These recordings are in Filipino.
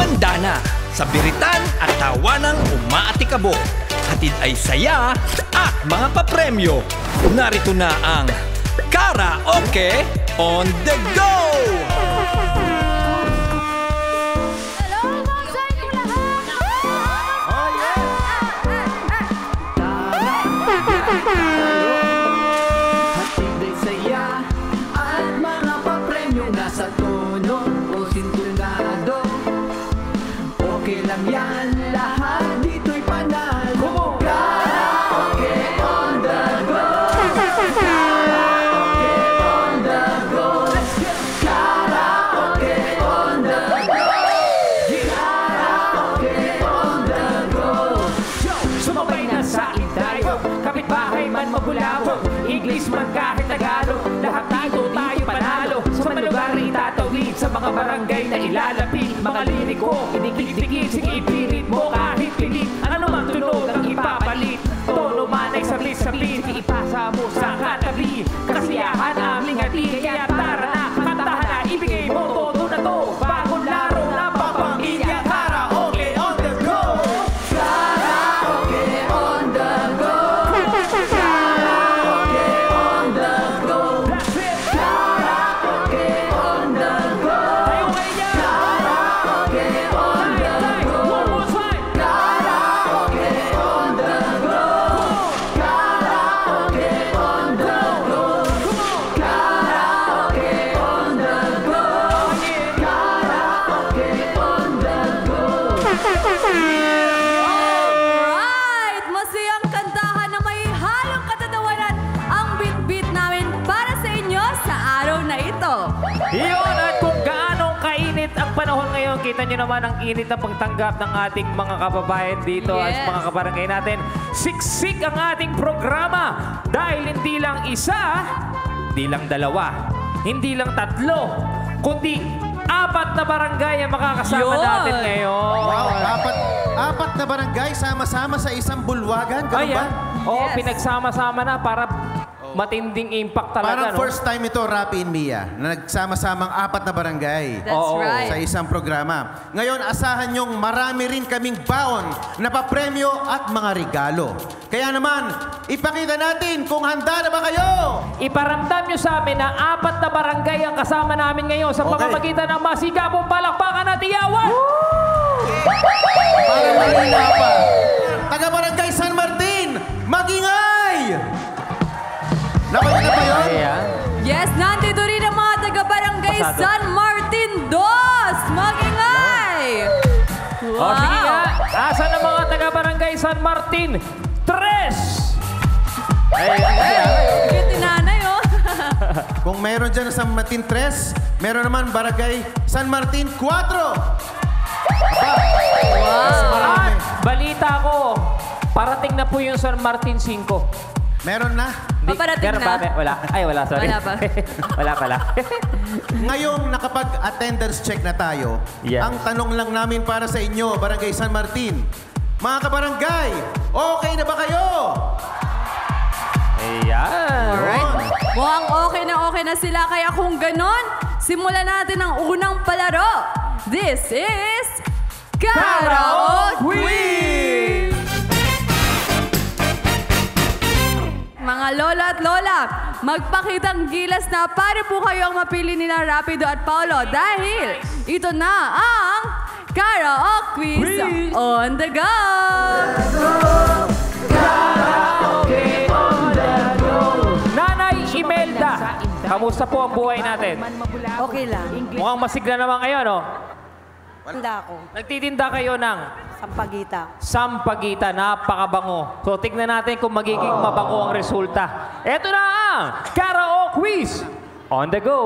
Handa na sa biritan at tawanang umaatikabo. Hatid ay saya at mga papremyo. Narito na ang Karaoke on the Go! Hatid ay saya at mga papremyo nasa tono o sintonado. Okay lang yan, lahat dito'y panalo. Karaoke on the go. Karaoke on the go. Karaoke on the go. Karaoke on the go. Sumabay na sa tayo, kapitbahay man mabulabog, English man kahit Tagalog, lahat tayo panalo. Sa mga lugar na itatawid, sa mga barangay na ilalapit, mga liriko, inikit-dikit, sige ipilit mo kahit pilit. Ano mang tunog ang ipapalit, tono man ay sablit-sablit, ipasa mo sa katabi. Kasiyahan aming atin, kaya tara na, kantahan na, ibigay mo todo na to. Bagong laro na papamilya, karaoke on the go. Karaoke on the go. Karaoke on the go. That's it. Karaoke on the go. Tayo kaya. Karaoke on the go. One more time. Karaoke on the go. Karaoke on the go. Karaoke on the go. Karaoke on the go. Alright! Masayang kantahan na may halong katatawanan ang bit-bit namin para sa inyo sa araw na ito. Yun, at kung gaano kainit ang panahon ngayon, kita nyo naman ang init na pagtanggap ng ating mga kababayan dito at Yes. mga kabarangay natin. Siksik ang ating programa dahil hindi lang isa, hindi lang dalawa, hindi lang tatlo, kundi 4 na barangay ang makakasama Yun. natin ngayon. Wow, apat na barangay sama-sama sa isang bulwagan. Ganun ba? Oo, Yes. pinagsama-sama na para matinding impact talaga. Parang no? first time ito, Rapi and Mia, na nagsama-samang 4 na barangay That's Oo. right. sa isang programa. Ngayon, asahan nyong marami rin kaming baon na papremyo at mga regalo. Kaya naman, ipakita natin kung handa na ba kayo! Iparamdam nyo sa amin na 4 na barangay ang kasama namin ngayon sa Okay. pamamagitan ng masigabong palakpakan at iyawan. Para malina pa. Taga-barangay San Martin, magingay! Nakuha na ba yun? Ayan. Yes, nandito rin ang mga taga-barangay Pasado. San Martin 2! Magingay! O sige nga, asan ang mga taga-barangay San Martin 3? Ito nanay, oh. Kung meron dyan sa San Martin 3, meron naman barangay San Martin 4. At balita ko, parating na po yung San Martin 5. Meron na. Paparating meron na. ba? Wala. Ay, wala. Sorry. Wala pa. Wala pala. Ngayong nakapag-attendance check na tayo, Yes. ang tanong lang namin para sa inyo, Barangay San Martin, mga kabarangay, okay na ba kayo? Ayan. Alright. Mukhang okay na sila. Kaya kung ganon, simulan natin ang unang palaro. This is Karaoke Quiz! Mga lola at lola, magpakitang gilas na para po kayo ang mapili nila Rapido at Paolo dahil ito na ang Karaoke Quiz on the go! Karaoke on the go. Nanay Imelda, kamusta po ang buhay natin? Okay lang. Mukhang masigla naman kayo, no? Handa ako. Nagtitinda kayo ng Sampagita. sampagita, napakabango. So, tignan natin kung magiging mabango ang resulta. Ito na ang Karaoke Quiz on the go.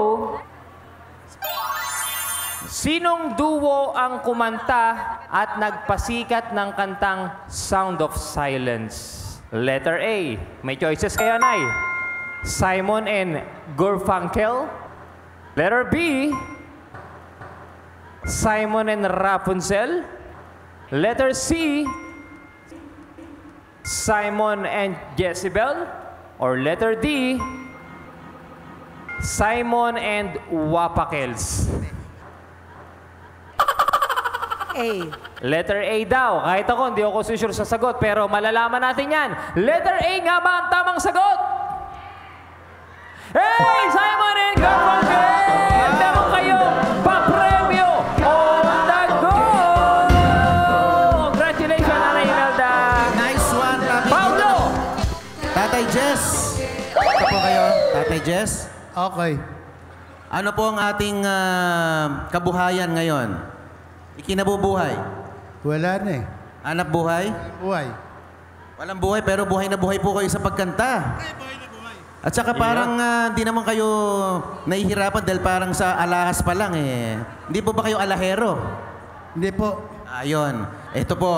Sinong duo ang kumanta at nagpasikat ng kantang Sound of Silence? Letter A. May choices kayo, Nay. Simon and Garfunkel. Letter B. Simon and Rapunzel. Letter C. Simon and Jezebel. Or letter D. Simon and Wapakels. A. Letter A daw. Kahit ako, hindi ako sure sa sagot. Pero malalaman natin yan. Letter A nga ba ang tamang sagot? Hey, Simon and Garfunkel! Meron kayo pa-premyo on the go! Congratulations, Nanay Imelda! Nice one, Tatay Paulo! Tatay Jess. Ito po kayo, Tatay Jess. Okay. Ano po ang ating kabuhayan ngayon? Ikinabubuhay. Wala na eh. Hanap buhay? Buhay. Walang buhay, pero buhay na buhay po kayo sa pagkanta. At saka parang hindi naman kayo nahihirapan dahil parang sa alahas pa lang eh. Hindi po ba kayo alahero? Hindi po. Ayun. Ito po.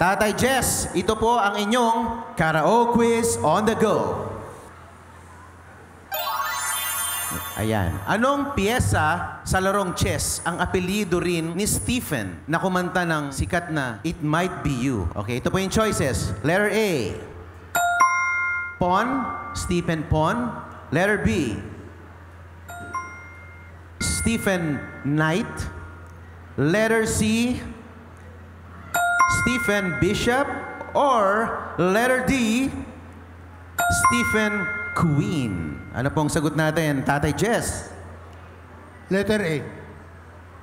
Tatay Jess, ito po ang inyong karaoke quiz on the go. Ayan. Anong piyesa sa larong chess ang apelyido rin ni Stephen na kumanta ng sikat na It Might Be You? Okay, ito po yung choices. Letter A, Pawn, Stephen Pawn. Letter B, Stephen Knight. Letter C, Stephen Bishop. Or letter D, Stephen Queen. Ano pong sagot natin, Tatay Jess? Letter A.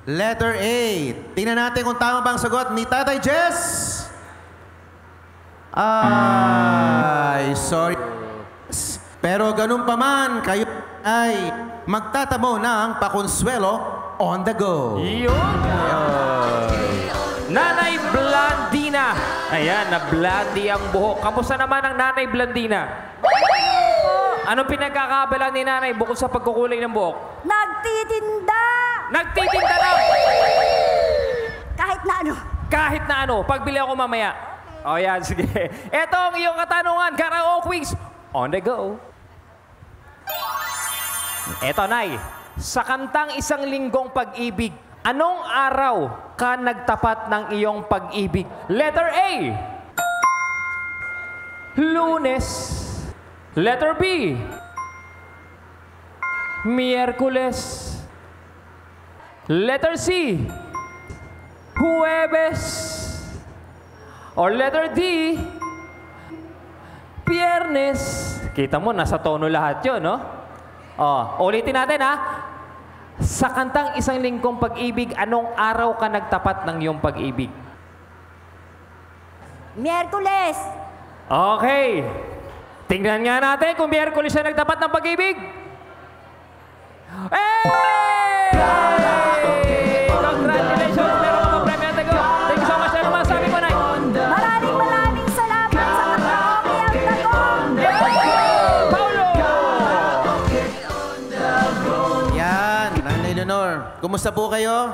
Letter A. Tingnan natin kung tama ba ang sagot ni Tatay Jess. Ay, sorry. Pero ganun pa man, kayo ay magtatamo ng pakonsuelo on the go. Yun! Nanay Blandina! Ayan, na-blondie ang buhok. Kamusta naman ang Nanay Blandina? Anong pinagkakaabala ni Nanay bukod sa pagkukulay ng buhok? Nagtitinda! Nagtitinda lang! Kahit na ano. Kahit na ano, pagbili ako mamaya. O yan, sige. Ito ang iyong katanungan, karaoke quiz on the go. Eto, Nay. Sa kantang Isang Linggong Pag-ibig, anong araw ka nagtapat ng iyong pag-ibig? Letter A, Lunes. Letter B, Miyerkules. Letter C, Huwebes. Or letter D, Biyernes. Kita mo, nasa tono lahat yun, no? Ulitin natin, ha? Sa kantang Isang Linggong Pag-ibig, anong araw ka nagtapat ng iyong pag-ibig? Miyerkules. Okay. Tingnan nga natin kung Miyerkules siya nagtapat ng pag-ibig. Hey! Congratulations! Meron ka pa premyo. Thank you so much. Ano masabi mo, Nay? Maraming salamat sa karaoke ang dagong. Paulo! Yan, Nanay Leonor. Kumusta po kayo?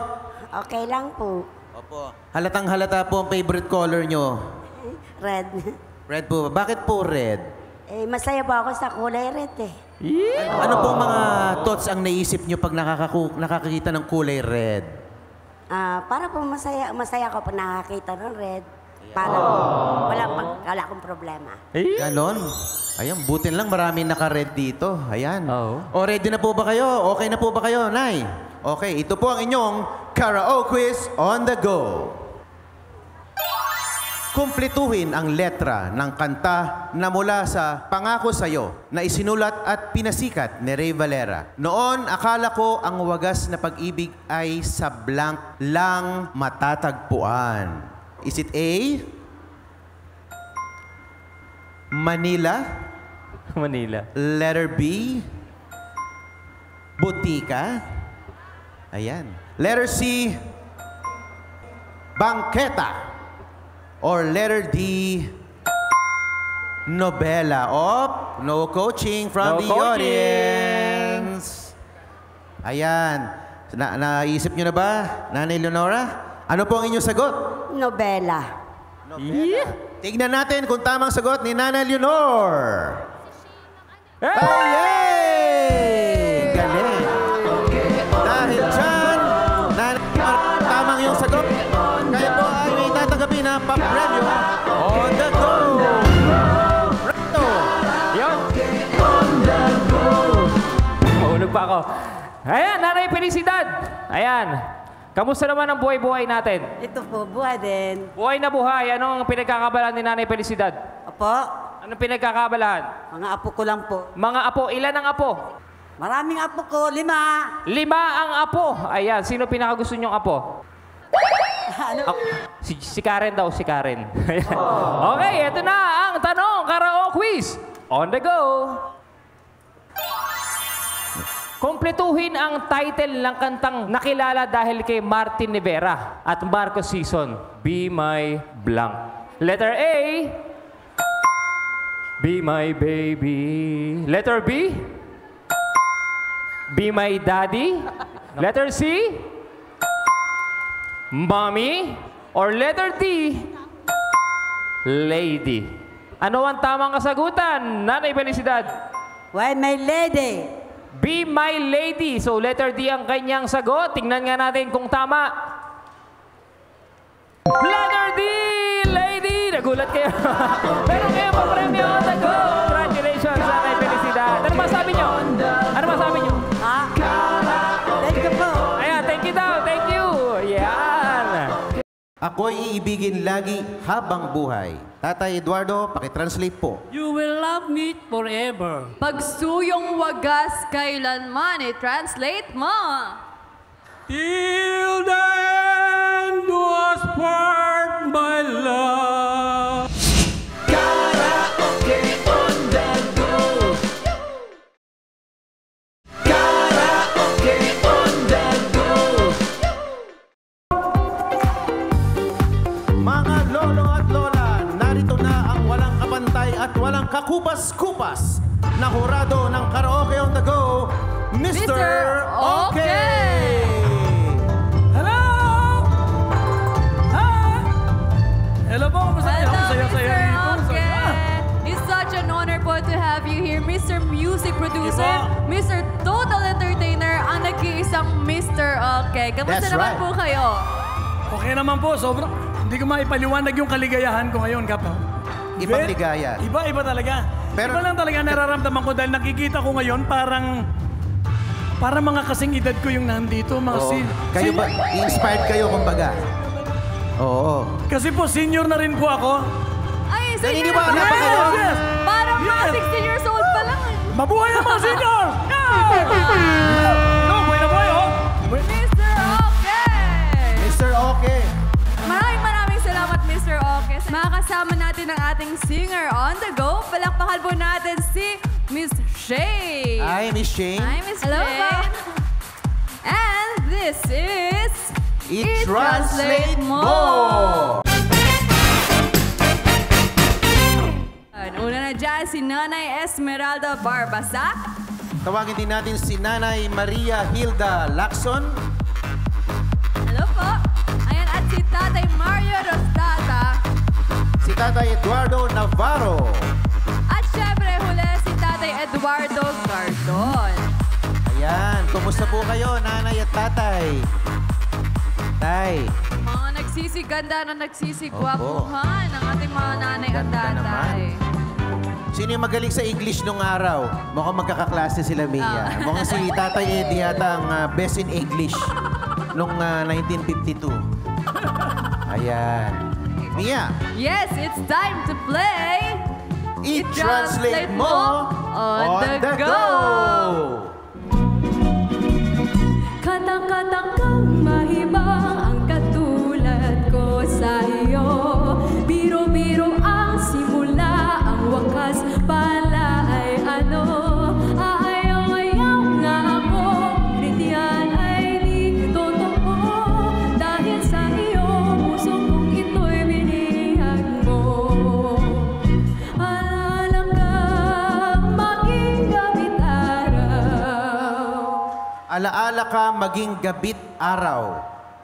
Okay lang po. Opo. Halatang halata po ang favorite color nyo. Red. Red po. Bakit po red? Masaya po ako sa kulay red eh. Ano po mga thoughts ang naisip nyo pag nakakakita ng kulay red? Para po masaya ako pag nakakita ng red. Para wala akong problema. Ganon. Ayan, butin lang maraming naka-red dito. Ayan. Oo. O, ready na po ba kayo? Okay na po ba kayo, Nay? Okay, ito po ang inyong karaoke quiz on the go. Kumpletuhin ang letra ng kanta na mula sa Pangako Sa'yo na isinulat at pinasikat ni Ray Valera. Noon, akala ko ang wagas na pag-ibig ay sa blank lang matatagpuan. Is it A, Manila? Manila. Letter B, Butika? Ayan. Letter C, Bangketa? Or letter D, Nobela? No coaching from No the coaching. audience. Ayan. Naisip nyo na ba, Nanay Leonora? Ano po ang inyong sagot? Nobela. Tignan natin kung tamang sagot ni Nanay Leonor. Hey! Yay! Galing. Dahil dyan, tamang yung sagot. Kayo po ay may tatanggapin na pa-premyo on the go. Reto. Yun. Mahulog pa ako. Ayan, Nanay Felicidad. Ayan. Kamusta naman ang buhay-buhay natin? Ito po, buhay din. Buhay na buhay, anong pinagkakabalahan ni Nanay Felicidad? Opo, Anong pinagkakabalahan? mga apo ko lang po. Mga apo, ilan ang apo? Maraming apo ko, 5. 5 ang apo. Ayan, sino pinakagusto niyong apo? Ano? Si Karen daw, si Karen. Ayan. Okay, eto na ang tanong, karaoke quiz. On the go. Kompletuhin ang title ng kantang nakilala dahil kay Martin Rivera at Marco Sison. Be My Blank. Letter A. Be My Baby. Letter B. Be My Daddy. Letter C. Mommy. Or letter D. Lady. Ano ang tamang kasagutan, Nanay Felicidad? Why, my lady? Be My Lady. So, letter D ang kanyang sagot. Tingnan nga natin kung tama. Letter D! Lady! Nagulat kayo. Pero kayo pa premyo on the go. Congratulations, Nanay Felicidad. Ano masabi nyo? Ano masabi nyo? Ha? Thank you po. Ayan, thank you daw. Thank you. Yan. Ako'y iibigin lagi habang buhay. Tatay Eduardo, pakitranslate po. You will love me forever. Pagsuyong wagas kailanman, i-translate mo. Till the end was part my love. Karaoke on the go. Karaoke on the go. Mga lolo at lola, narito na ang walang kapantay at walang kakupas-kupas na hurado ng Karaoke on the Go, Mr. Okay! Hello! Hi! Hello po, masaya. Hello, Masaya-saya Mr. dito. Okay. It's such an honor po to have you here, Mr. Music Producer, Iba. Mr. Total Entertainer, ang nag-iisang Mr. Okay. Kamusta That's naman right. po kayo? Okay naman po, sobrang hindi ko maipaliwanag yung kaligayahan ko ngayon, Kap. Ibang ligaya. Iba talaga. Pero- Iba lang talaga nararamdaman ko dahil nakikita ko ngayon parang mga kasing edad ko yung nandito, mga Oo. Kayo ba, inspired kayo kumbaga? Oo. Kasi po, senior na rin po ako. Ay, Naniniwala senior pa kayo? Yes. Parang mga Yes. 16 years old pa lang. Mabuhay ang mga senior! No, buhay na buhay, oh! Mr. Okay! Mr. Okay. Maraming salamat, Mr. Okay. Makakasama natin ang ating singer on the go. Palakpakan po natin si Miss Shay. Hi, Miss Shane. Hi, Miss Hello Shay. And this is... I-translate mo! Una na dyan, si Nanay Esmeralda Barbasac. Tawagin din natin si Nanay Maria Hilda Lacson. Hello po. Ayan, at si Tatay Mario Rostata. Si Tatay Eduardo Navarro. At syempre, huli si Tatay Eduardo Gardon. Ayan, kumusta po kayo, nanay at tatay? Tay, Mga nagsisiganda na nagsisigwapuhan ng ating mga nanay at Ganda tatay. sino yung magaling sa English nung araw? Mukhang magkakaklase sila, Mia. Mukhang si Tatay Eddie yata ang best in English nung 1952. Ayan. Mia, Yes, it's time to play... i-translate mo on the go! Katang-katang kang mahibang ang katulad ko sa iyo. Biro-biro ang simula, ang wakas pala ay ano. Aayaw-ayaw nga ako, ngunit yan ay di totoo. Dahil sa iyo, puso kong ito'y binihag mo. Alala ka, maging gabit araw. alaala ka maging gabit araw.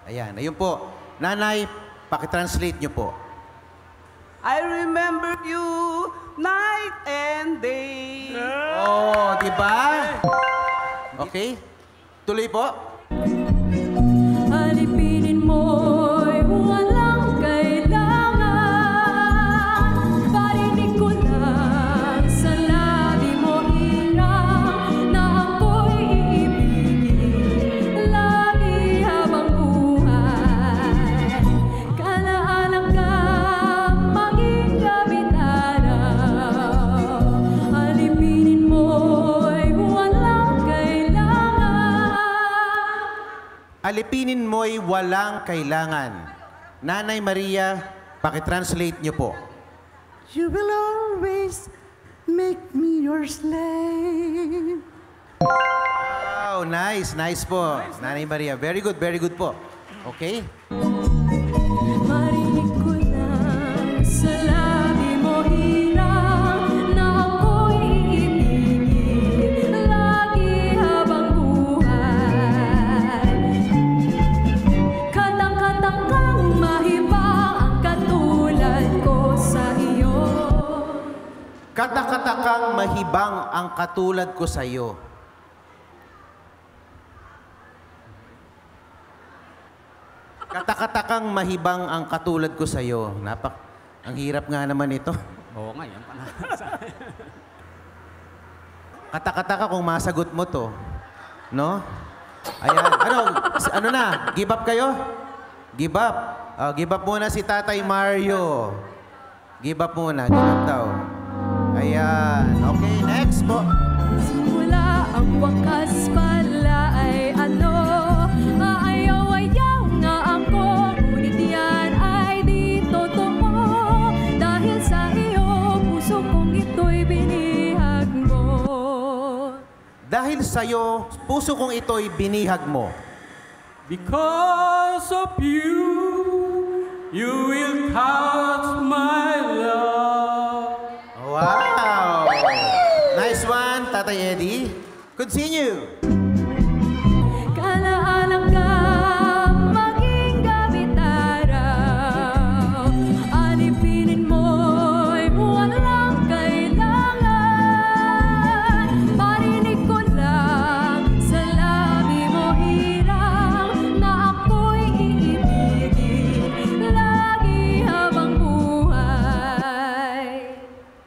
Ayan, ayun po. Nanay, pakitranslate niyo po. I remember you night and day. Oh, di ba? Okay. Tuloy po. Alipinin mo'y walang kailangan. Parinig ko lang sa labi mo hirang na ako'y iibigin lagi habang buhay. alipinin mo'y walang kailangan. Nanay Maria, pakitranslate niyo po. You will always make me your slave. Wow, nice. Nice po. Nanay Maria, very good po. Okay? Marinig ko lang sa labi mo hirang na ako'y iibigin lagi habang buhay. Katang-katang kang mahibang ang katulad ko sa iyo. Katakatakang mahibang ang katulad ko sa iyo. Katakatakang mahibang ang katulad ko sa iyo. Ang hirap nga naman ito. Oo nga, yan pala. Katakataka kung masagot mo to. No? Ayan. Ano na? Give up kayo? Give up. Give up muna si Tatay Mario. Give up muna. Give up daw. Ayan. Okay, next po. Simula ang wakas pala ay ano, ayaw-ayaw nga ako, ngunit yan ay di totoo. Dahil sa iyo, puso kong ito'y binihag mo. Dahil sa'yo, puso kong ito'y binihag mo. Because of you, you will touch my love. Wow! Nice one, Tatay Eddie. Continue. Kalaalang ka maging gabi araw, alipinin mo'y walang kailangan. Parinig ko lang sa labi mo hirang na ako'y iibigin lagi habang buhay.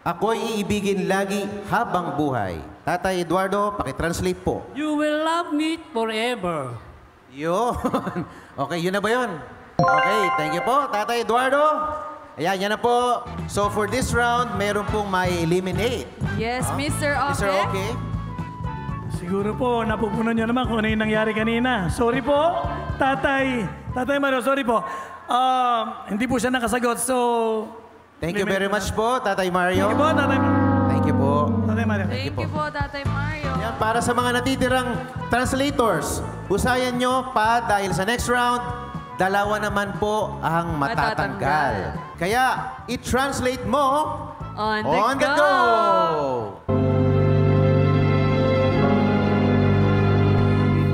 Ako'y iibigin lagi habang buhay. Tatay Eduardo, pakitranslate po. You will love me forever. Yun. Okay, yun na ba yun? Okay, thank you po, Tatay Eduardo. Ayan, yan na po. So for this round, meron pong may eliminate. Yes, Mr. Oke. Mr. Okay. Siguro po, napupunan niyo naman kung ano yung nangyari kanina. Sorry po, Tatay Mario, sorry po. Hindi po siya nakasagot, so... Thank you very much po, Tatay Mario. Thank you po, Tatay Mario. Thank you po. Tatay Mario. Thank you po, Tatay Mario. Yan, para sa mga natitirang translators, husayan nyo pa dahil sa next round, dalawa naman po ang matatanggal. Kaya, i-translate mo On the go!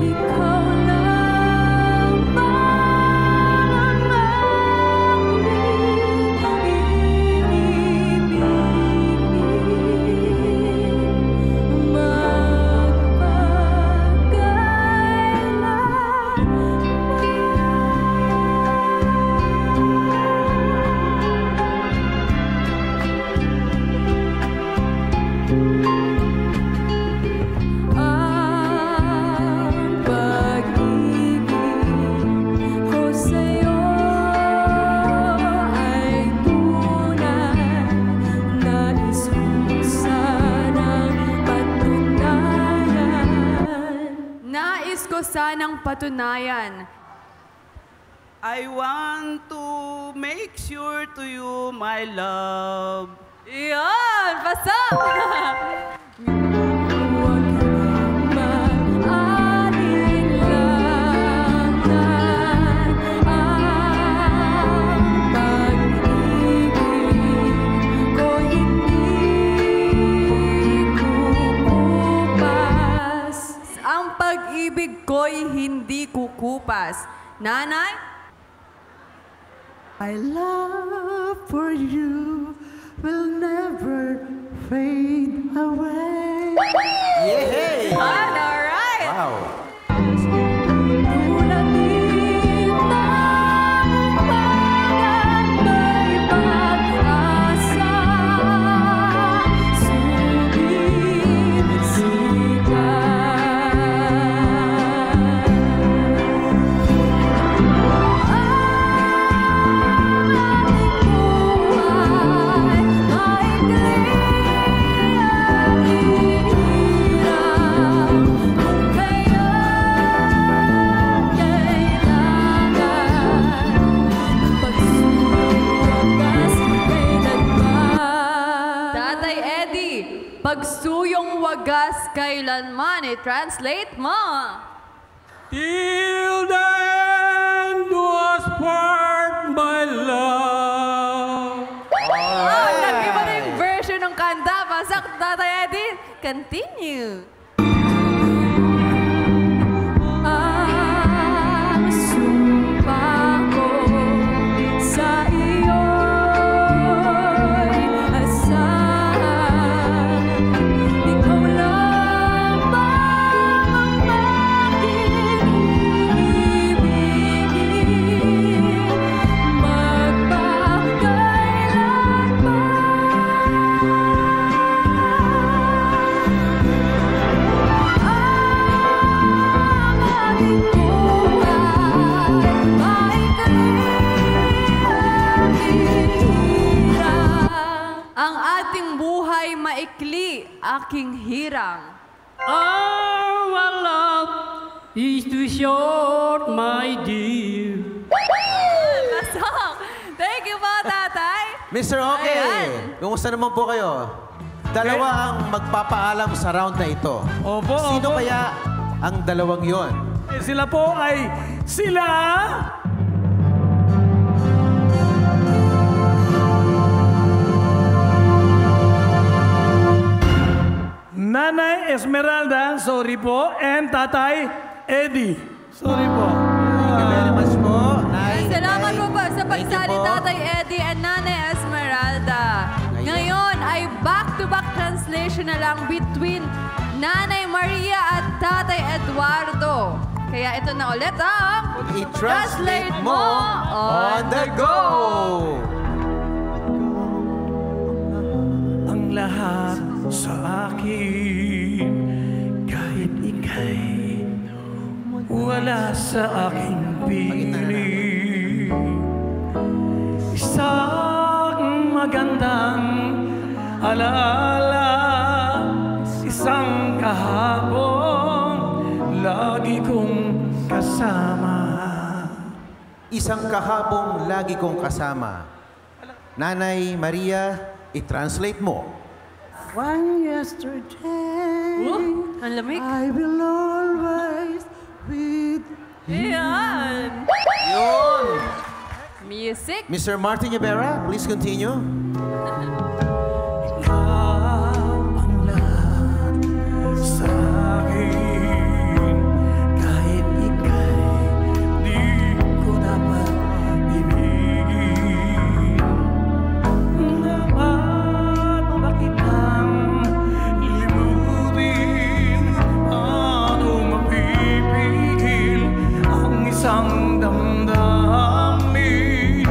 Ikaw lang ba ang ibibigin ang pag-ibig ko sa'yo ay tunay. Nais ko sanang patunayan. Nais ko sanang patunayan. I want to make sure to you, my love. Iyon! Pasok! Huwag mag-alinlangan. Ang pag-ibig ko hindi kukupas. Ang pag-ibig ko'y hindi kukupas. Nanay? My love for you will never fade away. Yay! Alright! Wow! Tulad din ng umagat may pag-asa, sumisikat. wagas kailanman. I-translate mo. Till the end was part my love. Oh, nag-iba na yung version ng kanta. Pasak, Tatay Eddie. Continue. Ang sumpa ko sa iyo'y asal. Ikaw lamang ang aking ibigin ang ating buhay maikli, aking hirang. Our love is too short, my dear. Pasok! Thank you po, Tatay. Mr. Okay, Ayan. kumusta naman po kayo? Dalawa ang magpapaalam sa round na ito. Opo, Sino opo. kaya ang dalawang yon? Sila po ay sila... Nanay Esmeralda, sorry po, and Tatay Eddie. Sorry po. Thank you very much po. Salamat po po sa Thank you pagsali, po. Tatay Eddie and Nanay Esmeralda. Ngayon ay back-to-back translation na lang between Nanay Maria at Tatay Eduardo. Kaya ito na ulit ang I-translate mo on the go! Ang lahat sa akin, kahit ika'y wala sa aking piling. Isang magandang alaala, isang kahapon, lagi kong kasama. Isang kahapong lagi kong kasama. Nanay Maria, i-translate mo. One yesterday, Ang lamig. I will always be Ayan. Yun! Music. Mr. Martin Yabera, please continue. Sa akin, kahit ika'y di ko dapat ibigin. Dapat ba kitang limutin? Ano mapipigil ang isang damdamin?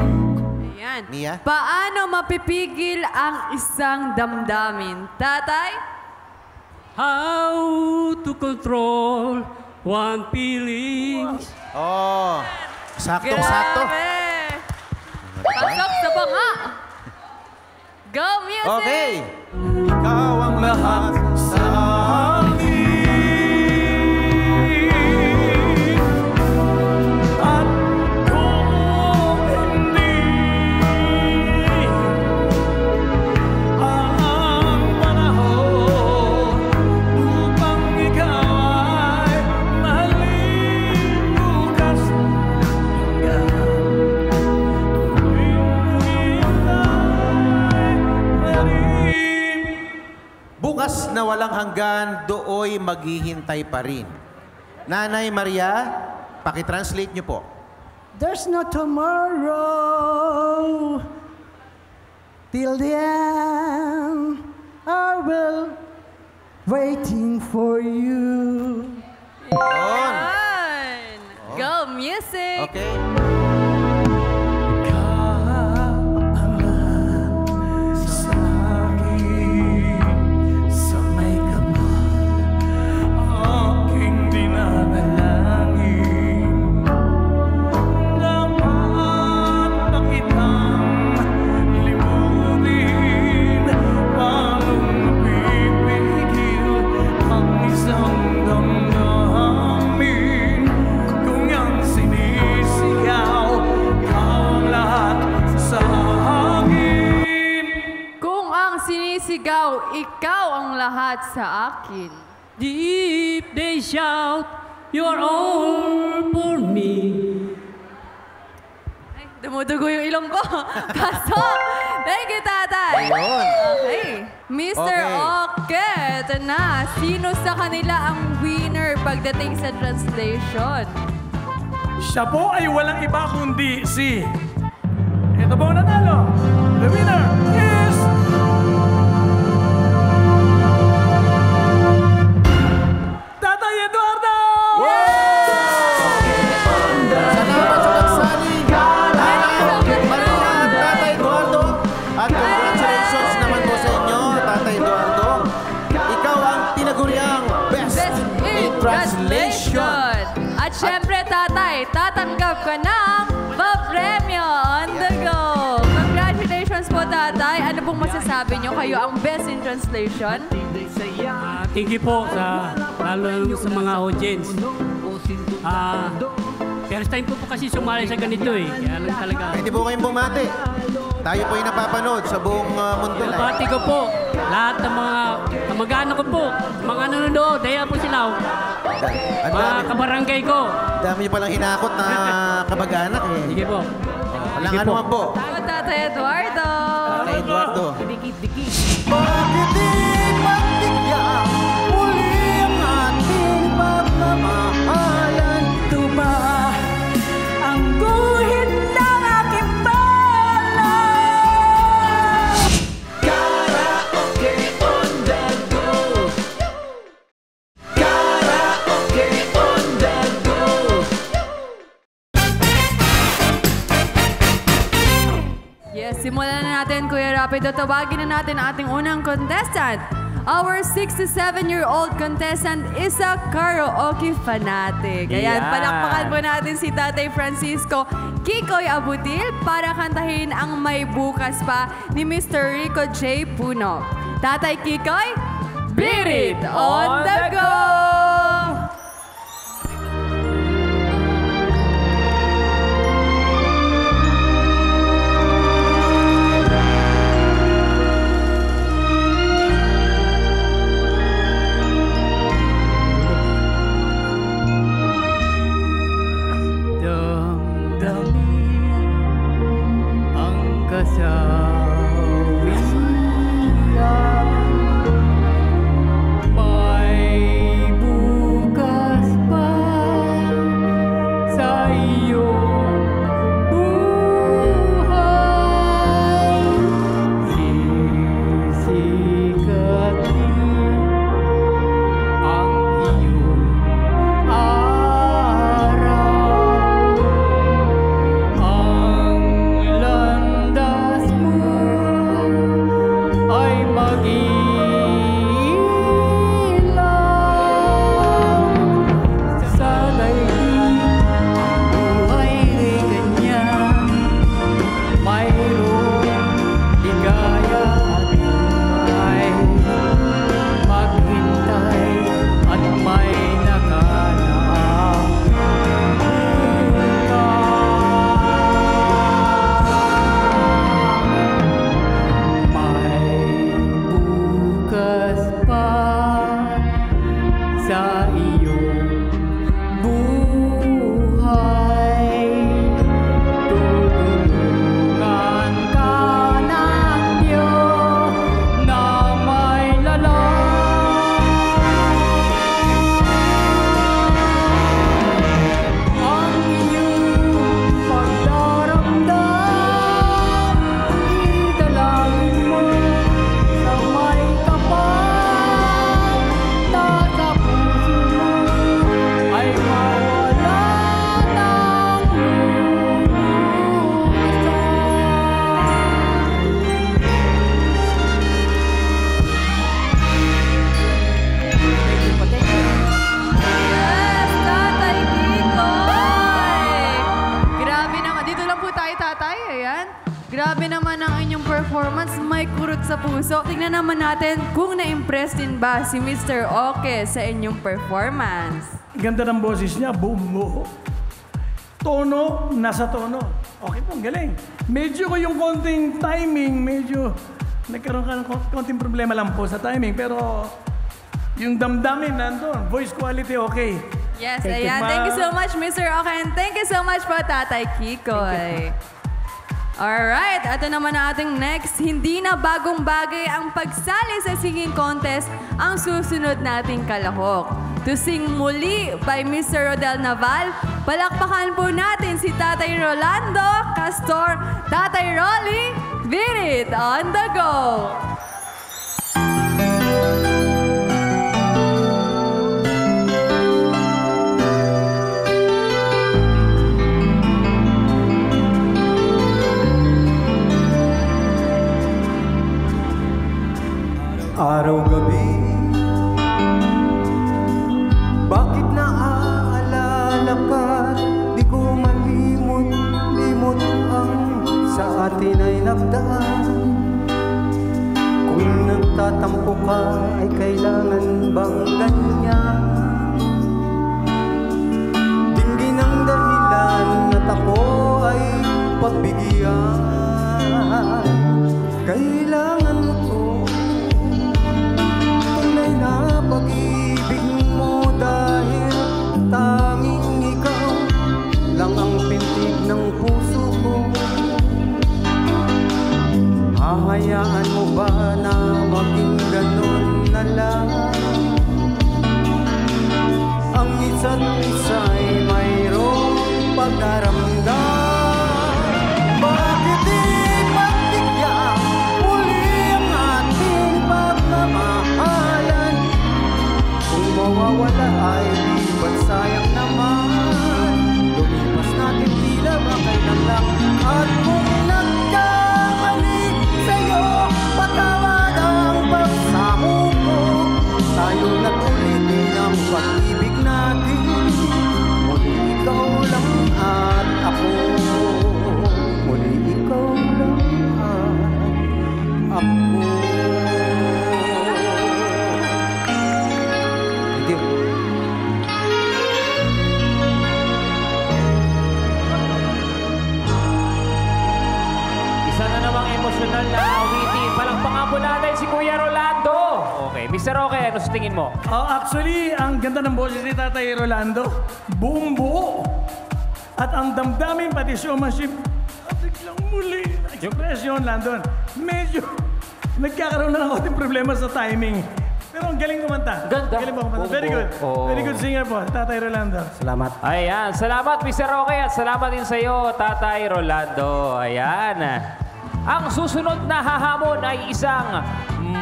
Ayan. Mia? Paano mapipigil ang isang damdamin? Tatay? How to control one feeling. Oh, saktong-sakto. Grabe. Pasok sa banga. Go music! Okay. Ikaw ang lahat sa akin. At kung hindi ang panahon upang ikaw ay mahalin bukas hanggang Bukas na walang hanggan, dooy maghihintay pa rin. Nanay Maria, pakitranslate niyo po. There's no tomorrow. Till the end, I will waiting for you. Yun. Ayan. Go music! Okay. sa akin, sa may kapal, aking dinadalangin. Dapat ba kitang limutin? Paano mapipigil ang isang damdamin? Kung ang sinisigaw, ang lahat sa akin. Kung ang sinisigaw, ikaw ang lahat sa akin. Deep they shout, you are all for me. Ay, dumudugo yung ilong ko. Pasok! Thank you, tatay. Ayun. Okay. Mr. Okay. Okay, ito na. Sino sa kanila ang winner pagdating sa translation? Siya po ay walang iba kundi si... Ito po ang nanalo. The winner is... Tatay Eduardo! Salamat sa pagsali. Marina at Tatay Eduardo. At congratulations naman po sa inyo, Tatay Eduardo. Ikaw ang tinaguriang Best in Translation. At syempre, tatay, tatanggap ka ng pa-premyo on the go. Congratulations po, tatay. Ano pong masasabi nyo? Kayo ang Best in Translation. Thank you po lalo sa mga audience. First time po kasi sumali sa ganito eh. Kaya lang talaga. Pwede po kayong bumati. Tayo po ay napapanood sa buong mundo. Bati ko po lahat ng mga kamag-anak ko po, mga nanonood, dahil po sila. Mga kabarangay ko. Dami niyo palang hinakot na kabag-anak eh. Sige po. Walang ano man po. Salamat, Tatay Eduardo. Tatay Eduardo. Bakit di magbigyan muli ang ating pagmamahalan? Ito ba ang guhit ng aking balas? Karaoke on the go. Karaoke on the go. Yes, simulan na natin, Kuya Rapido. Tawagin na natin ang ating unang contestant. Our 6 to 7-year-old contestant is a karaoke fanatic. Ayan, Yan. palakpakan po natin si Tatay Francisco Kikoy Abutil para kantahin ang May Bukas Pa ni Mr. Rico J. Puno. Tatay Kikoy, beat it on the go! Damdamin ang kasawian. May bukas pa sa iyong buhay. Sisikatin ang iyong araw. Ang landas mo ay mag-iilaw. Sa daigdig ang buhay ay ganyan. Mayroong ligaya at may maghintay at may nakanang may bukas pa sa iyong buhay. Tutulungan ka ng Diyos na may ang iyong pagdaramdam. Idalangin mo sa may kapal na sa puso mo ay mawala ng Yes, Tatay Kikoy! Grabe naman. Dito lang po tayo, Tatay. Ayan. Grabe naman ang inyong performance. May kurot sa puso. Tingnan naman natin kung na-impress din ba si Mr. Oke sa inyong performance. Ganda ng boses niya, buo. Tono, nasa tono. Okay po, ang galing. Medyo ko yung konting timing, medyo nagkaroon ka ng konting problema lang po sa timing. Pero yung damdamin nandun, voice quality okay. Yes, ayan. Thank you so much, Mr. Okay. And thank you so much po, Tatay Kikoy. Alright, ito naman ang ating next. Hindi na bagong bagay ang pagsali sa singing contest ang susunod nating kalahok. To sing muli by Mr. Rodel Naval, palakpakan po natin si Tatay Rolando Castor, Tatay Rolly, Birit on the go! Araw-gabi, bakit naaalala ka? Di ko malimot ang sa atin ay nagdaan. Kung nagtatampo ka, ay kailangan bang ganyan? Dinggin ang dahilan at ako ay pagbigyan. Kailangan ko na pag-ibig mo dahil tanging ikaw lang ang pintig ng puso ko. Hahayaan mo ba na maging ganon na lang? Ang isa't isa'y mayroong pagdaramdam. Bakit di pagbigyan muli ang ating pagmamahalan? Kung mawawala ay di ba't sayang naman? Lumipas natin tila ba kailan lang? At kung nagkamali sa'yo, patawad ang pagsamo ko. Tayo na't ulitin ang pag-ibig natin. Muli ikaw lang at ako. Muli ikaw lang at ako. Isa na namang emosyonal na awitin. Palakpakan po natin si Kuya Rolando. Okay, Mr. Roque, ano sa tingin mo? Actually, ang ganda ng boses ni Tatay Rolando. Buong buo. At ang damdamin, pati showmanship, biglang muli. Expression, Landon. Medyo nagkakaroon na ng konting problema sa timing. Pero ang galing kumanta. Ganda. Galing kumanta. Very good. Oh. Very good singer po, Tatay Rolando. Salamat. Ayan, salamat Mr. Roque at salamat din sa iyo, Tatay Rolando. Ayan. Ang susunod na hahamon ay isang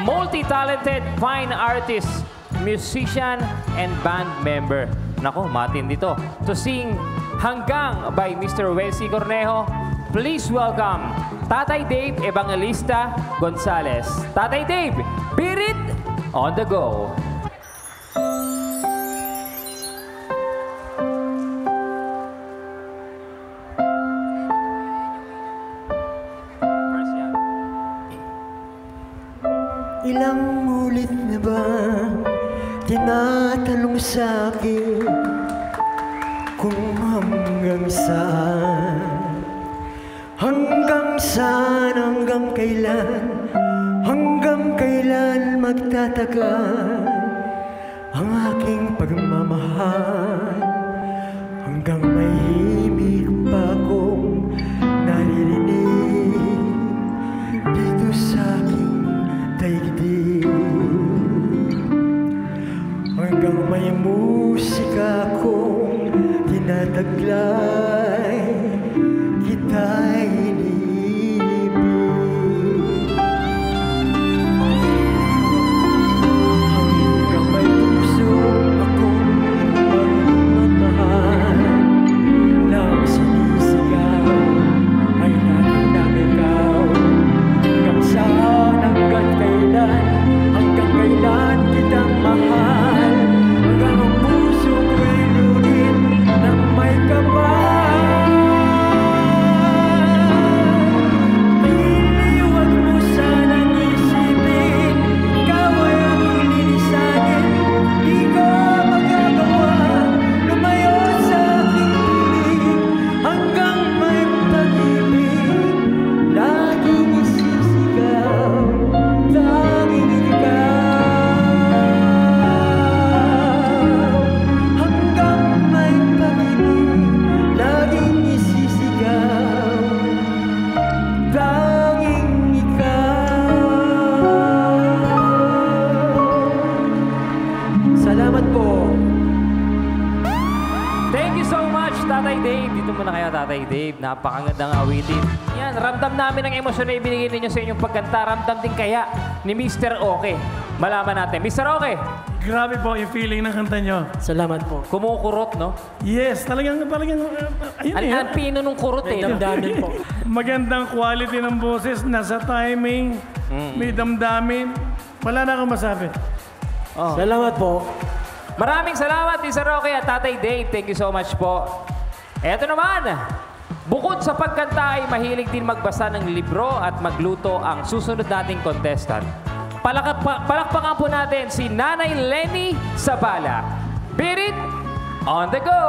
multi-talented fine artist, musician, and band member. Nako, matindi to. To sing Hanggang by Mr. Welsi Cornejo, please welcome Tatay Dave Evangelista Gonzalez. Tatay Dave, Birit on the go. Ilang ulit na ba tinatanong sa'kin kung hanggang saan? Hanggang saan, hanggang kailan magtatagal ang aking pagmamahal? Hanggang may himig pa akong naririnig dito sa aking daigdig. Hanggang may musika akong tinataglay, kita'y iniibig. Hanggang may puso akong magmamahal, na ang sinisigaw ay lagi ng ikaw. Hanggang saan, hanggang kailan kitang mahal. Hanggang ang puso ko'y lulit ng may kapal. Napakagandang awitin. Yan, ramdam namin ang emosyon na ibinigay ninyo sa inyong pagkanta. Ramdam din kaya ni Mr. Okay. Malaman natin. Mr. Okay. Grabe po yung feeling ng kanta nyo. Salamat po. Kumukurot, no? Yes, talagang ayun Ang pino nung kurot eh. Damdamin po. Magandang quality ng boses, nasa timing, may damdamin. Wala na akong masabi. Salamat po. Maraming salamat, Mr. Roque at Tatay Dave. Thank you so much po. Eto naman, bukod sa pagkanta ay mahilig din magbasa ng libro at magluto ang susunod nating contestant. Palakpakan po natin si Nanay Lenny Sabala. Beat it on the go!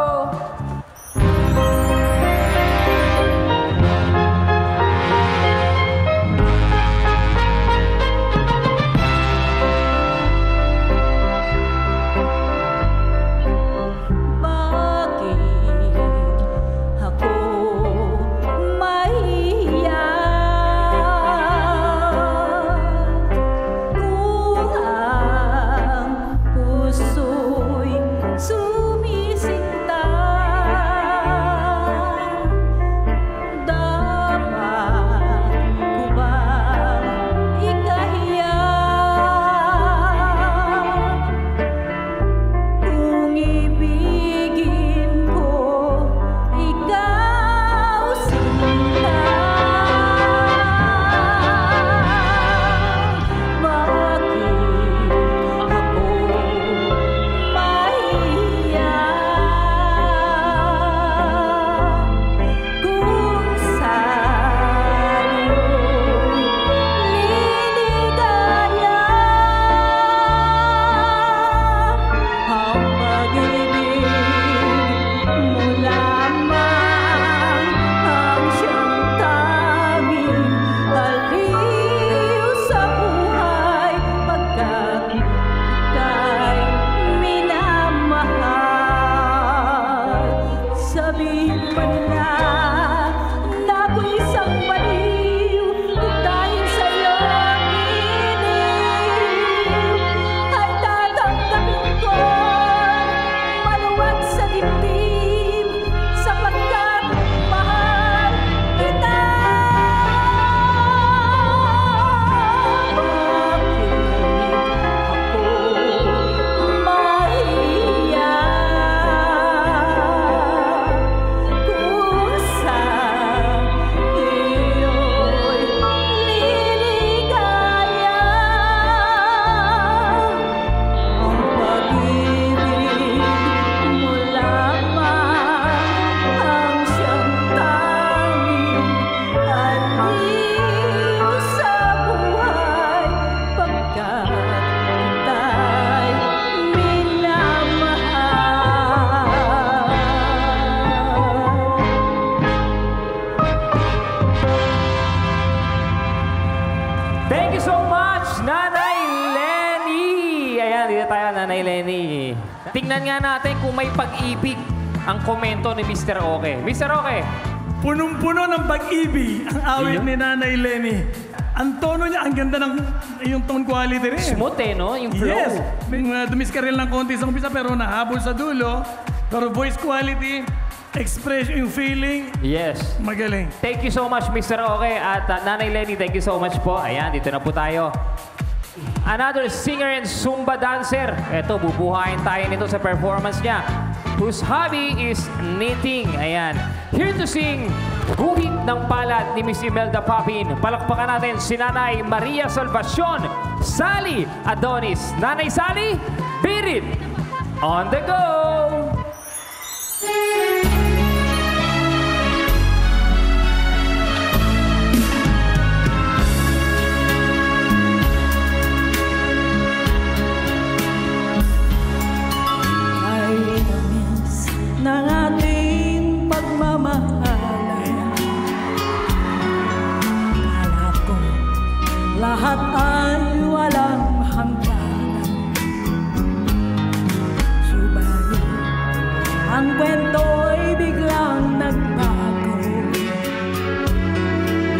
Tingnan nga natin kung may pag-ibig ang komento ni Mr. Okay. Mr. Okay. Punong-puno ng pag-ibig ang awit ni Nanay Lenny. Ang tono niya, ang ganda ng yung tone quality rin. Smooth eh, no? Yung flow. Yes. Dumiskaril lang konti sa umpisa pero nahabol sa dulo. Pero voice quality, expression, yung feeling. Yes. Magaling. Thank you so much, Mr. Okay. At Nanay Lenny, thank you so much po. Ayan, dito na po tayo. Another singer and Zumba dancer. Ito, bubuhayin tayo nito sa performance niya. Whose hobby is knitting. Ayan. Here to sing Guhit ng Palad ni Miss Imelda Papin. Palakpakan natin si Nanay Maria Salvacion, Sally Adonis. Nanay Sally, beat it on the go! ng ating pagmamahalan. Kala ko lahat ay walang hangganan. Subalit ang kwento'y biglang nagbago.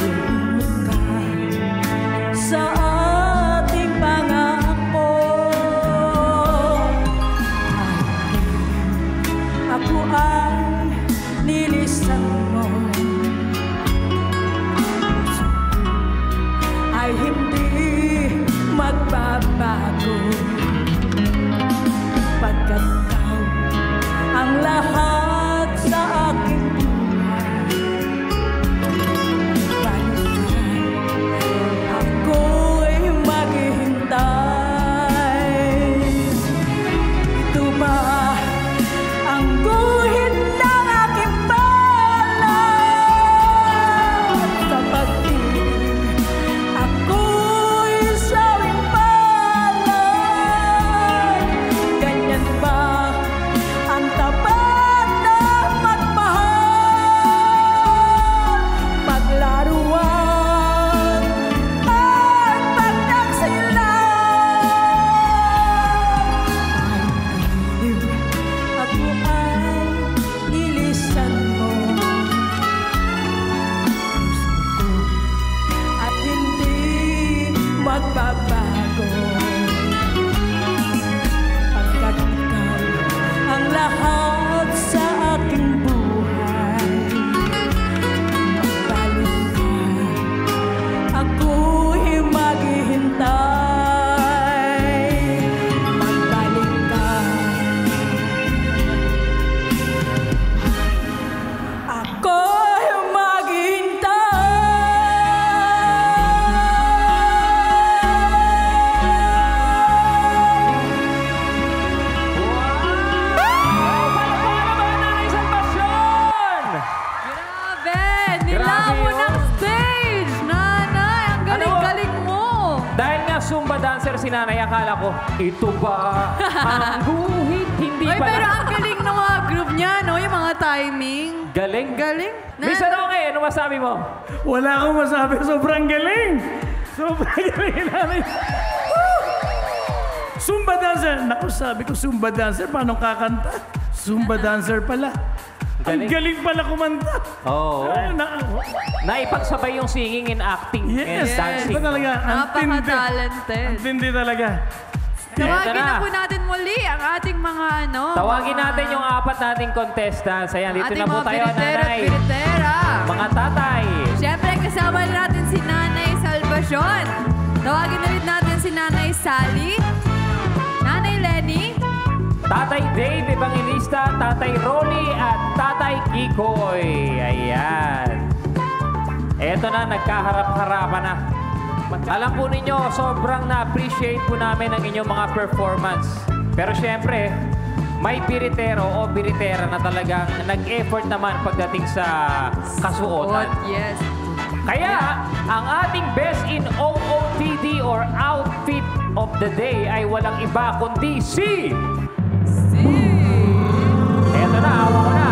Lumot ka sa ating pangako. Ako ay nilisan mo mo ng stage! Nanay, ang galing-galing mo! Dahil nga Zumba dancer si nanay, akala ko, ito ba ang guhit? Hindi Ay, pala. pero ang galing ng mga groove niya, no? Yung mga timing. Galing? Galing. Mr. Okay, ano masabi mo? Wala akong masabi. Sobrang galing. Sobrang galing namin. Zumba dancer. Naku, sabi ko Zumba dancer. Paano kakanta? Zumba dancer pala. Ang galing pala kumanta. Oo. Ay, Naipagsabay yung singing and acting and yes. dancing. Iba talaga. Ang tindi. Napaka-talented. Ang tindi talaga. Tawagin Eto na. na po natin muli ang ating mga Tawagin natin yung 4 nating contestants. Ayan, dito ating na po mga tayo, biritero at nanay. biritera. Mga tatay. Siyempre, kasama na natin si Nanay Salvacion. Tawagin na rin natin si Nanay Sally, Nanay Lenny, Tatay Dave Evangelista, Tatay Rolly, at Tatay Kikoy. Ayan. Eto na, nagkaharap-harapan na. Alam po ninyo, sobrang na-appreciate po namin ang inyong mga performance. Pero syempre, may biritero o biritera na talagang nag-effort naman pagdating sa kasuotan. Yes. Kaya, ang ating best in OOTD or outfit of the day ay walang iba kundi si... Eto na, hawa ko na.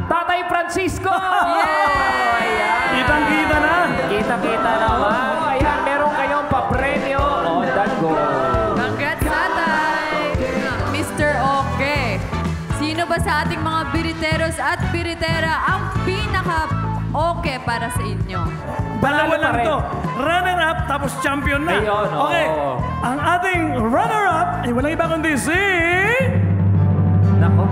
Tatay Francisco! Ayan. Kitang-kita na. Kita-kita naman. Ayan, meron kayong papremyo on the go. Congrats, Tatay! Mr. Okay. Sino ba sa ating mga biriteros at biritera ang pinaka-okay para sa inyo? Dalawa Panalo pa lang rin. to. Runner-up, tapos champion na. Ayun, oo. Okay. Ang ating runner-up ay walang iba kundi si... Nako.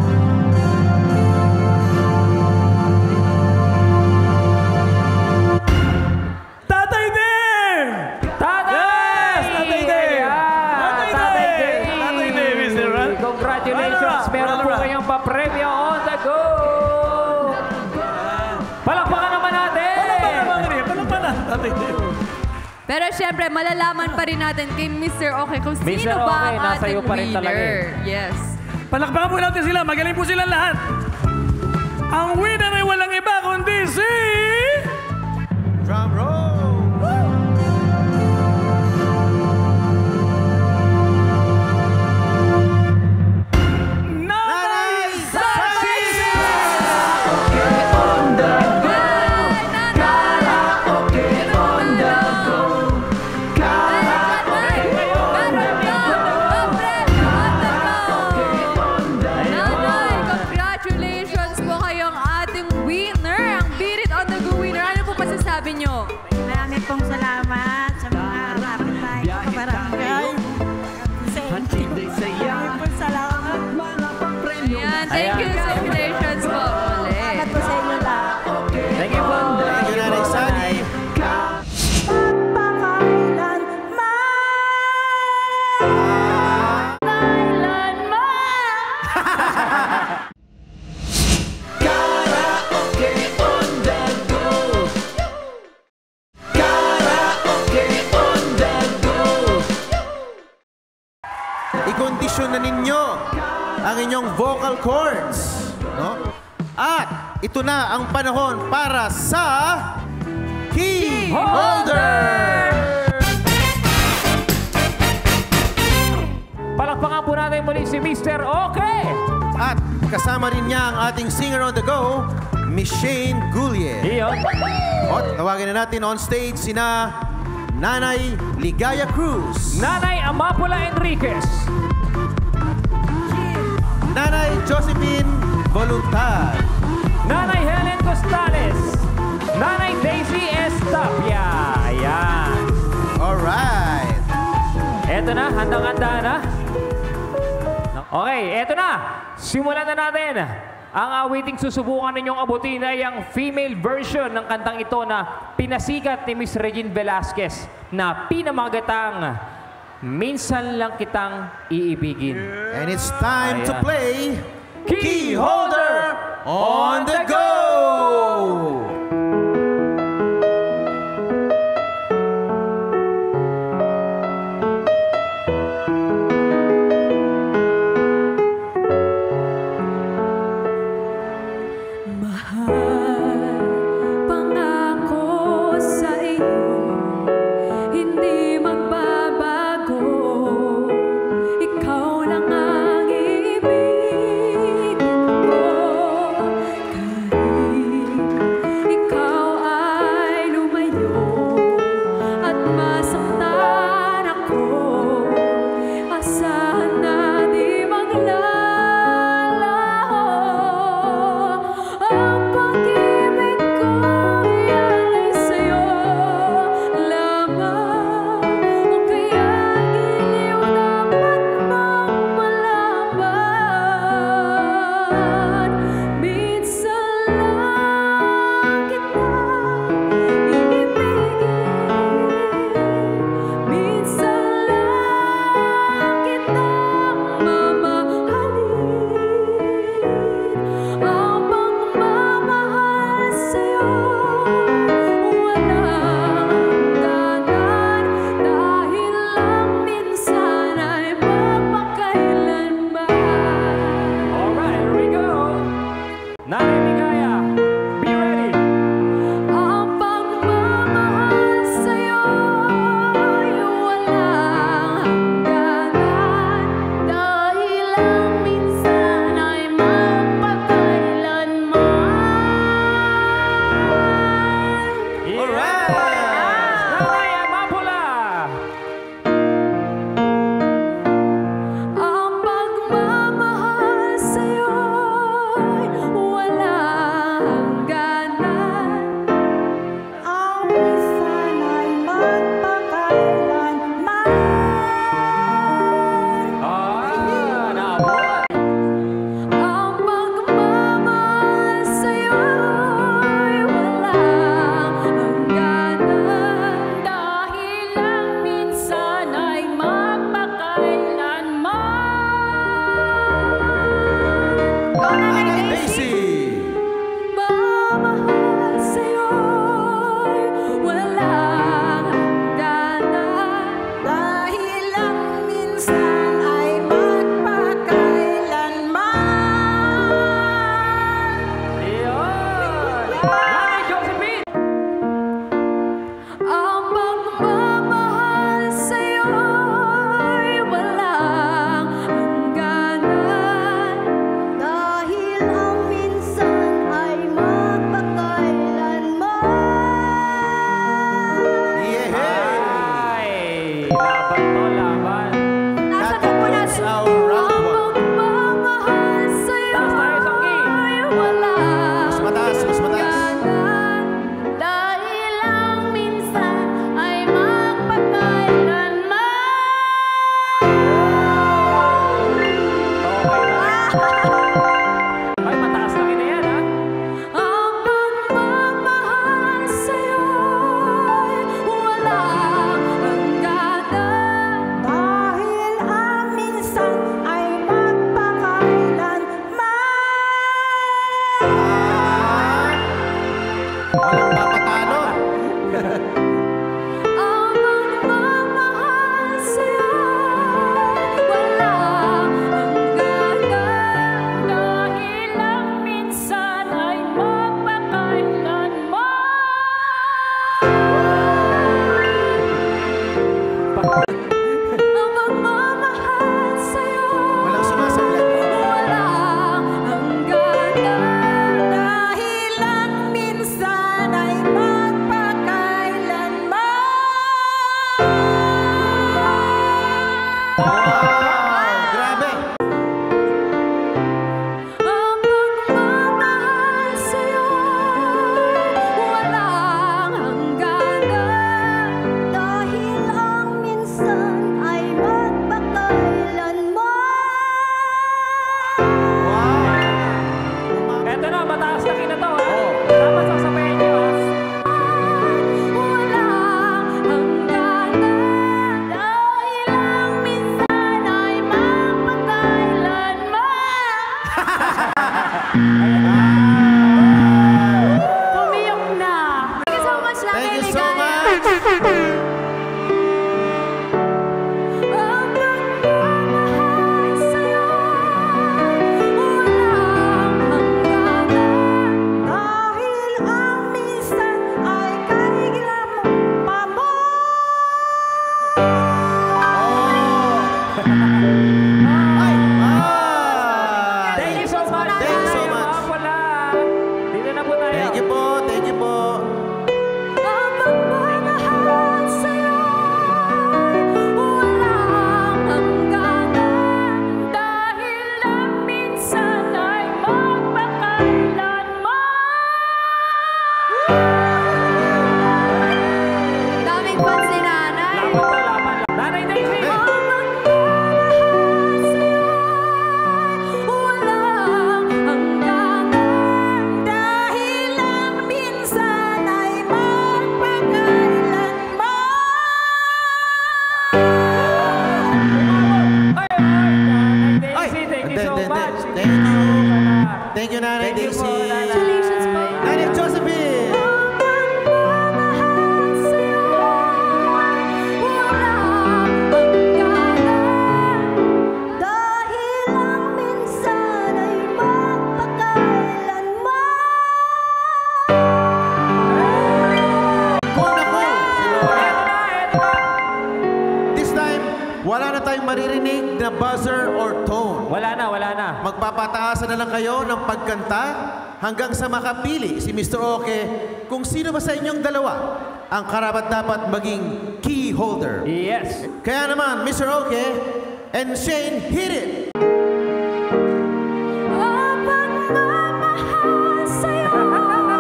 Tatay Dave! Tatay! Yes! Tatay Dave! Ayan, Tatay Dave! Tatay Dave is the run. Congratulations! Meron po kayong papremyo on the go! Palakpakan naman natin! Palakpakan, Tatay Dave. Pero syempre, malalaman pa rin natin kay Mr. Okay kung Mr. sino ba Okay, ang nasa ating iyo pa rin talaga winner. eh. Yes. Palakpakan po natin sila. Magaling po sila lahat. Ang winner ay walang iba kundi si... Drum roll! Nanay Nanay, congratulations po kayong ating winner. Ang Birit on the Go winner. Ano po masasabi nyo? Marami pong salamat sa mga kapitbahay ko kabarangay. Thank you. Marami pong salamat. Ayan, thank you. Congratulations po. Muli. Salamat po sa inyo lahat. Thank you po. Thank you, Nanay Sally. I-condition na ninyo ang inyong vocal cords. No? At ito na ang panahon para sa Key Holder! Palakpakan po natin muli si Mr. Okay! At kasama rin niya ang ating singer on the go, Miss Shane Gullier. Iyon. At tawagin na natin on stage sina Nanay Ligaya Cruz, Nanay Amapula Enriquez. Nanay Josephine Voluntad, Nanay Helen Costales. Nanay Daisy Estapia. Ayan. alright. Eto na, handang-handa na. Okay, eto na. Simulan na natin. Ang awiting susubukan ninyong abutin ay ang female version ng kantang ito na pinasikat ni Miss Regine Velasquez na pinamagatang Minsan Lang Kitang Iibigin. And it's time to Ayan. play Key Holder on the go! Mahal, pangako sa iyo, hindi magbabago. Ikaw lang ang ibigin ko. Kahit ikaw ay lumayo at masaktan ako, asahan na di maglalaho. Ang pag-ibig ko ay sa'yo lamang, o kaya giliw dapat mong malaman. Minsan lang kita iibigin, minsan lang kitang mamahalin. Ang pagmamahal sa'yo walang hangganan, dahil lang minsan ay magpakailanman. Alright, here we go. Nanay Ligaya, be ready. Ang pagmamahal sa'yo ay walang hangganan, dahil lang minsan ay magpakailanman. Alright! Nanay Amapula. Ang pagmamahal sa'yo ay walang hangganan, Ang minsan ay magpakailanman. Naabot. ang pagmamahal sa'yo ay walang hangganan, dahil lang minsan ay magpakailanman. Daisy! Mamahal sa'yo'y walang hangganan, Dahil lang minsan ay magpakailanman. Iyon. Nanay Josephine. ang pagmamahal sa'yo'y walang hangganan, Dahil ang minsan ay magpakailanman. Yeah! Ay, laban to, laban. nasa That tempo concludes natin. our round Ang pagmamahal sa'yo'y Taas tayo, Soki. walang Mas mataas, mas mataas. hangganan, dahil lang minsan ay magpakailanman. Ay, mataas lang na yan, ha? Ang pagmamahal sa'yo'y walang hangganan, Dahil ang minsan ay magpakailanman. Congratulations po. Nanay Josephine! Dahil lang minsan ay magpakailanman. Kung ako! This time, wala na tayong maririnig na buzzer or tone. Wala na, wala na. Magpapataasan na lang kayo ng pagkanta hanggang sa makapili si Mr. Oke kung sino ba sa inyong dalawa ang karapat-dapat maging key holder. Yes. Kaya naman, Mr. Oke and Shane, hit it! Ang pagmamahal sa'yo'y walang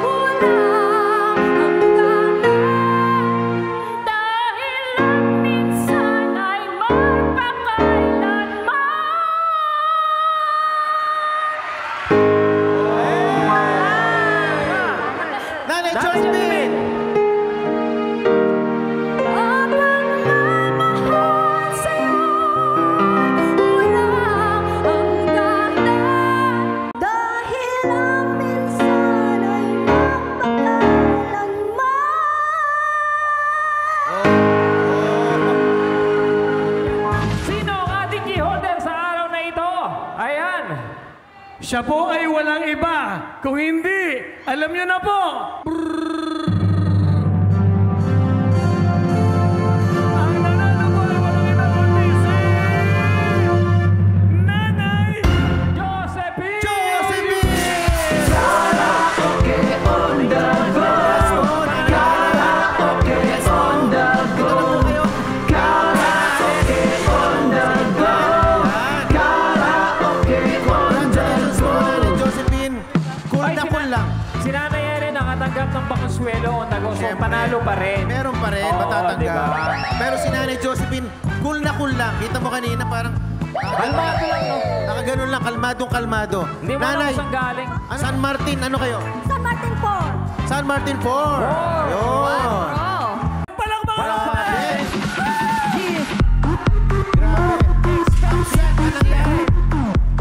hangganan. Dahil lang minsan ay magpakailanman. Nanay Josephine! Ang pagmamahal sa'yo'y walang hangganan. Dahil lang minsan ay magpakailanman. Sino ang ating key holder sa araw na ito? Ayan. Siya po ay walang iba. Kung hindi, alam niyo na po. Ang nanalo po ay walang iba kundi si Nanay Josephine! Congratulations po, Nanay Josephine. Cool na cool lang. Si Nanay Ellen nakatanggap ng bakaswelo on the go. So, Siyempre. panalo pa rin. Meron pa rin, Oo, matatanggap. diba? Pero si Nanay Josephine, cool na cool lang. Kita mo kanina parang... Kalmado lang, no? Nakaganon lang, kalmadong-kalmado. Hindi mo alam kung saan galing. San Martin, ano kayo? San Martin po. San Martin 4. Yun. palakpakan!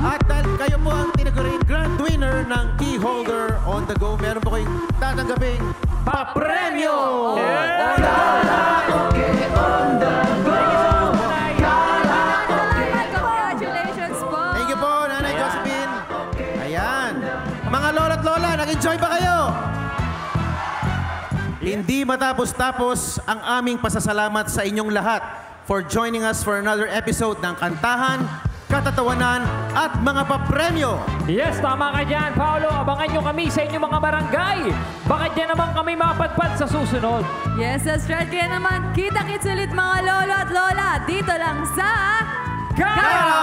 At dahil kayo po ang tinaguriing grand winner ng key holder on the go, meron po kayong tatanggaping papremyo! Congratulations po. Thank you po, Nanay Josephine. Ayan. Mga lola't lola, nag-enjoy ba kayo? Hindi matapos-tapos ang aming pasasalamat sa inyong lahat for joining us for another episode ng Kantahan, Katatawanan at mga papremyo. Yes, tama ka dyan, Paolo. Abangan nyo kami sa inyong mga barangay. Baka dyan naman kami mapadpad sa susunod. Yes, that's right. Kaya naman, kita-kits ulit mga lolo at lola dito lang sa Karaoke!